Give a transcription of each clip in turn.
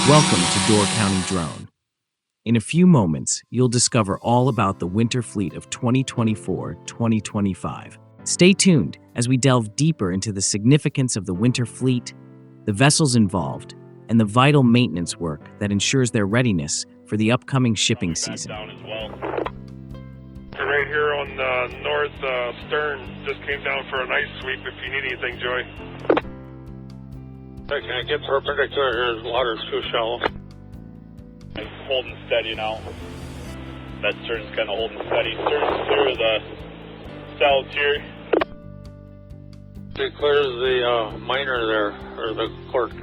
Welcome to Door County Drone. In a few moments, you'll discover all about the winter fleet of 2024-2025. Stay tuned as we delve deeper into the significance of the winter fleet, the vessels involved, and the vital maintenance work that ensures their readiness for the upcoming shipping season. Right here on north stern, just came down for a nice sweep if you need anything, Joy. I can't get perpendicular here, the water's too shallow. It's holding steady now. That stern's kind of holding steady. Stern's clear of the salves here. It clears the miner there, or the Cort.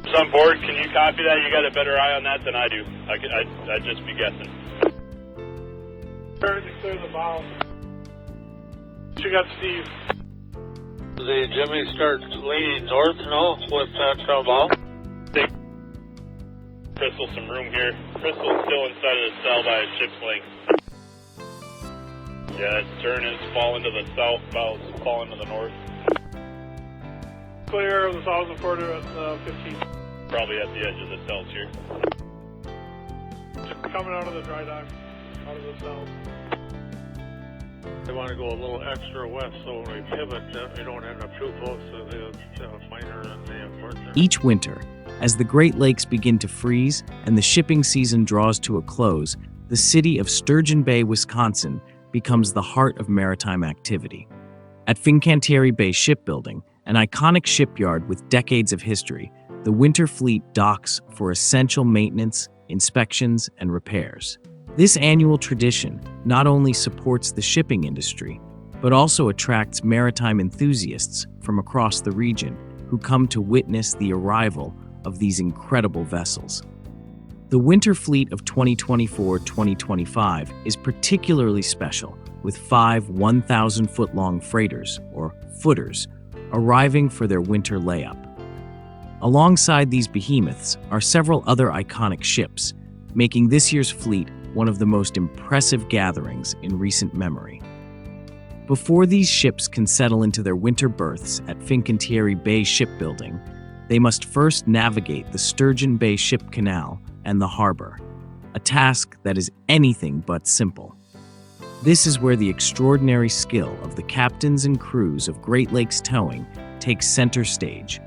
It's on board. Can you copy that? You got a better eye on that than I do. I'd just be guessing. Starting to clear the bow. You got Steve. The Jimmy starts leaning north now with that bow. Crystal some room here. Crystal's still inside of the cell by a ship's length. Yeah, that stern is falling to the south, bow's falling to the north. Clear of the 1,000 quarter at 15. Probably at the edge of the cells here. Just coming out of the dry dock, out of the cells. They want to go a little extra west, so when we pivot, we don't end up too close to the miner and the port there. Each winter, as the Great Lakes begin to freeze and the shipping season draws to a close, the city of Sturgeon Bay, Wisconsin, becomes the heart of maritime activity. At Fincantieri Bay Shipbuilding, an iconic shipyard with decades of history, the winter fleet docks for essential maintenance, inspections, and repairs. This annual tradition not only supports the shipping industry, but also attracts maritime enthusiasts from across the region who come to witness the arrival of these incredible vessels. The winter fleet of 2024-2025 is particularly special, with 5 1,000-foot-long freighters, or footers, arriving for their winter layup. Alongside these behemoths are several other iconic ships, making this year's fleet one of the most impressive gatherings in recent memory. Before these ships can settle into their winter berths at Fincantieri Bay Shipbuilding, they must first navigate the Sturgeon Bay Ship Canal and the harbor, a task that is anything but simple. This is where the extraordinary skill of the captains and crews of Great Lakes Towing takes center stage.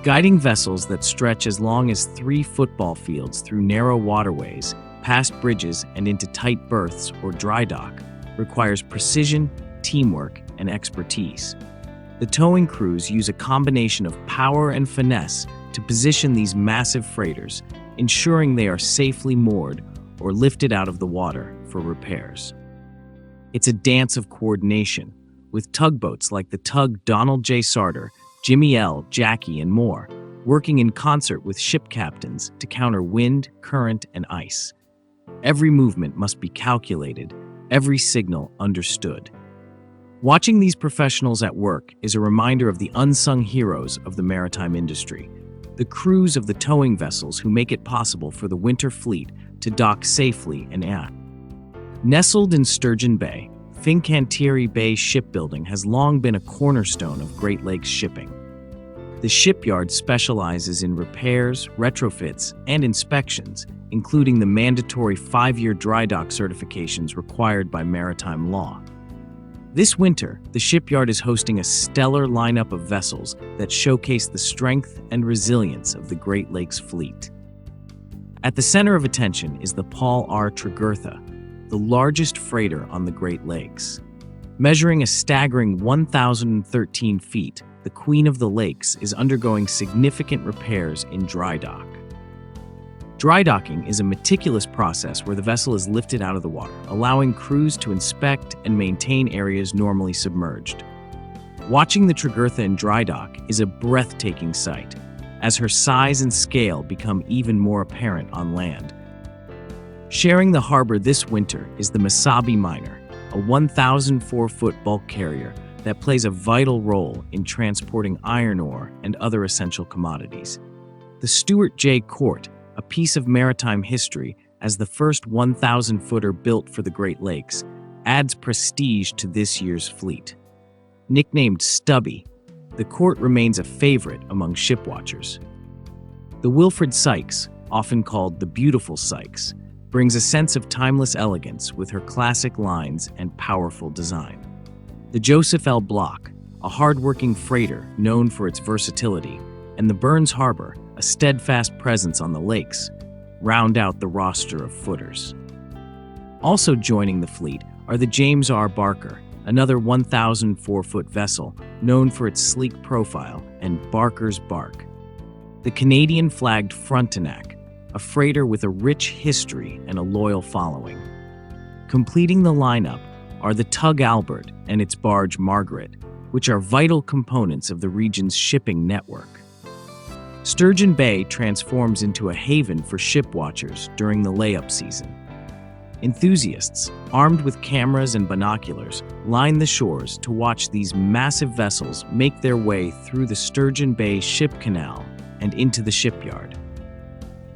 Guiding vessels that stretch as long as 3 football fields through narrow waterways, past bridges, and into tight berths or dry dock requires precision, teamwork, and expertise. The towing crews use a combination of power and finesse to position these massive freighters, ensuring they are safely moored or lifted out of the water for repairs. It's a dance of coordination, with tugboats like the Tug Donald J. Sartor, Jimmy L., Jackie, and more, working in concert with ship captains to counter wind, current, and ice. Every movement must be calculated, every signal understood. Watching these professionals at work is a reminder of the unsung heroes of the maritime industry, the crews of the towing vessels who make it possible for the winter fleet to dock safely and act. Nestled in Sturgeon Bay, Fincantieri Bay Shipbuilding has long been a cornerstone of Great Lakes shipping. The shipyard specializes in repairs, retrofits, and inspections, including the mandatory 5-year dry dock certifications required by maritime law. This winter, the shipyard is hosting a stellar lineup of vessels that showcase the strength and resilience of the Great Lakes fleet. At the center of attention is the Paul R. Tregurtha, the largest freighter on the Great Lakes. Measuring a staggering 1,013 feet, the Queen of the Lakes is undergoing significant repairs in dry dock. Dry docking is a meticulous process where the vessel is lifted out of the water, allowing crews to inspect and maintain areas normally submerged. Watching the Tregurtha in dry dock is a breathtaking sight, as her size and scale become even more apparent on land. Sharing the harbor this winter is the Mesabi Miner, a 1,004-foot bulk carrier that plays a vital role in transporting iron ore and other essential commodities. The Stewart J. Cort, a piece of maritime history as the first 1,000-footer built for the Great Lakes, adds prestige to this year's fleet. Nicknamed Stubby, the Cort remains a favorite among shipwatchers. The Wilfred Sykes, often called the Beautiful Sykes, brings a sense of timeless elegance with her classic lines and powerful design. The Joseph L. Block, a hard-working freighter known for its versatility, and the Burns Harbor, a steadfast presence on the lakes, round out the roster of footers. Also joining the fleet are the James R. Barker, another 1,004-foot vessel known for its sleek profile and Barker's bark. The Canadian-flagged Frontenac, a freighter with a rich history and a loyal following. Completing the lineup are the Tug Albert and its Barge Margaret, which are vital components of the region's shipping network. Sturgeon Bay transforms into a haven for ship watchers during the layup season. Enthusiasts, armed with cameras and binoculars, line the shores to watch these massive vessels make their way through the Sturgeon Bay Ship Canal and into the shipyard.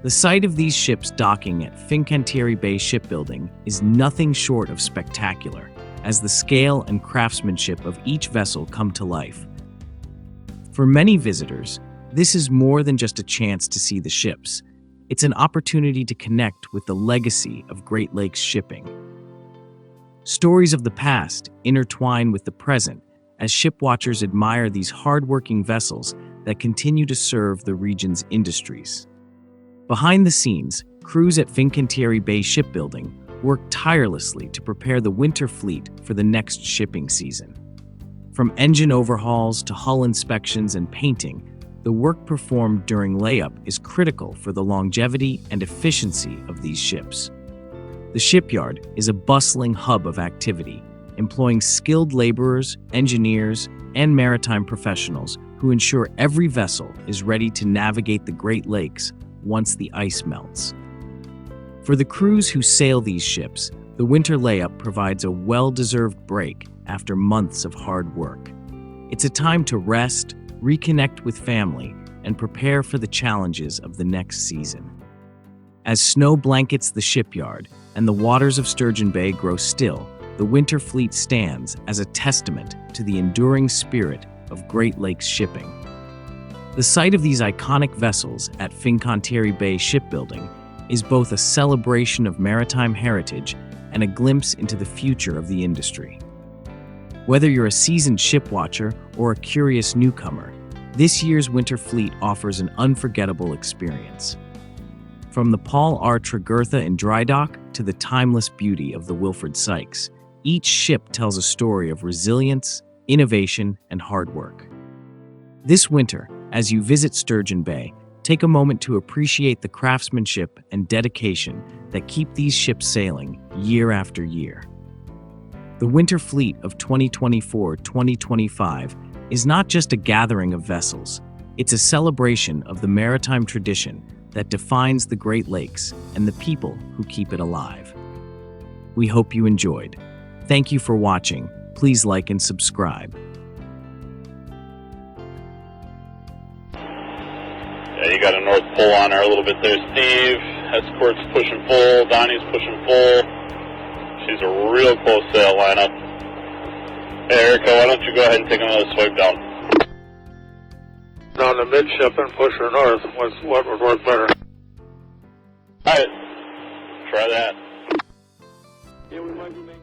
The sight of these ships docking at Fincantieri Bay Shipbuilding is nothing short of spectacular, as the scale and craftsmanship of each vessel come to life. For many visitors, this is more than just a chance to see the ships. It's an opportunity to connect with the legacy of Great Lakes shipping. Stories of the past intertwine with the present as ship watchers admire these hard-working vessels that continue to serve the region's industries. Behind the scenes, crews at Fincantieri Bay Shipbuilding work tirelessly to prepare the winter fleet for the next shipping season. From engine overhauls to hull inspections and painting, the work performed during layup is critical for the longevity and efficiency of these ships. The shipyard is a bustling hub of activity, employing skilled laborers, engineers, and maritime professionals who ensure every vessel is ready to navigate the Great Lakes once the ice melts. For the crews who sail these ships, the winter layup provides a well-deserved break after months of hard work. It's a time to rest, reconnect with family, and prepare for the challenges of the next season. As snow blankets the shipyard and the waters of Sturgeon Bay grow still, the winter fleet stands as a testament to the enduring spirit of Great Lakes shipping. The sight of these iconic vessels at Fincantieri Bay Shipbuilding is both a celebration of maritime heritage and a glimpse into the future of the industry. Whether you're a seasoned ship watcher or a curious newcomer, this year's winter fleet offers an unforgettable experience. From the Paul R. Tregurtha in dry dock to the timeless beauty of the Wilfred Sykes, each ship tells a story of resilience, innovation, and hard work. This winter, as you visit Sturgeon Bay, take a moment to appreciate the craftsmanship and dedication that keep these ships sailing year after year. The winter fleet of 2024-2025 is not just a gathering of vessels, it's a celebration of the maritime tradition that defines the Great Lakes and the people who keep it alive. We hope you enjoyed. Thank you for watching. Please like and subscribe. Yeah, you got a north pole on there a little bit there, Steve. Cort's pushing full, Donnie's pushing full. She's a real close sail lineup. Hey, Erica, why don't you go ahead and take another swipe down? Down the midship and push her north. What would work better? Alright, try that. Yeah, we might be making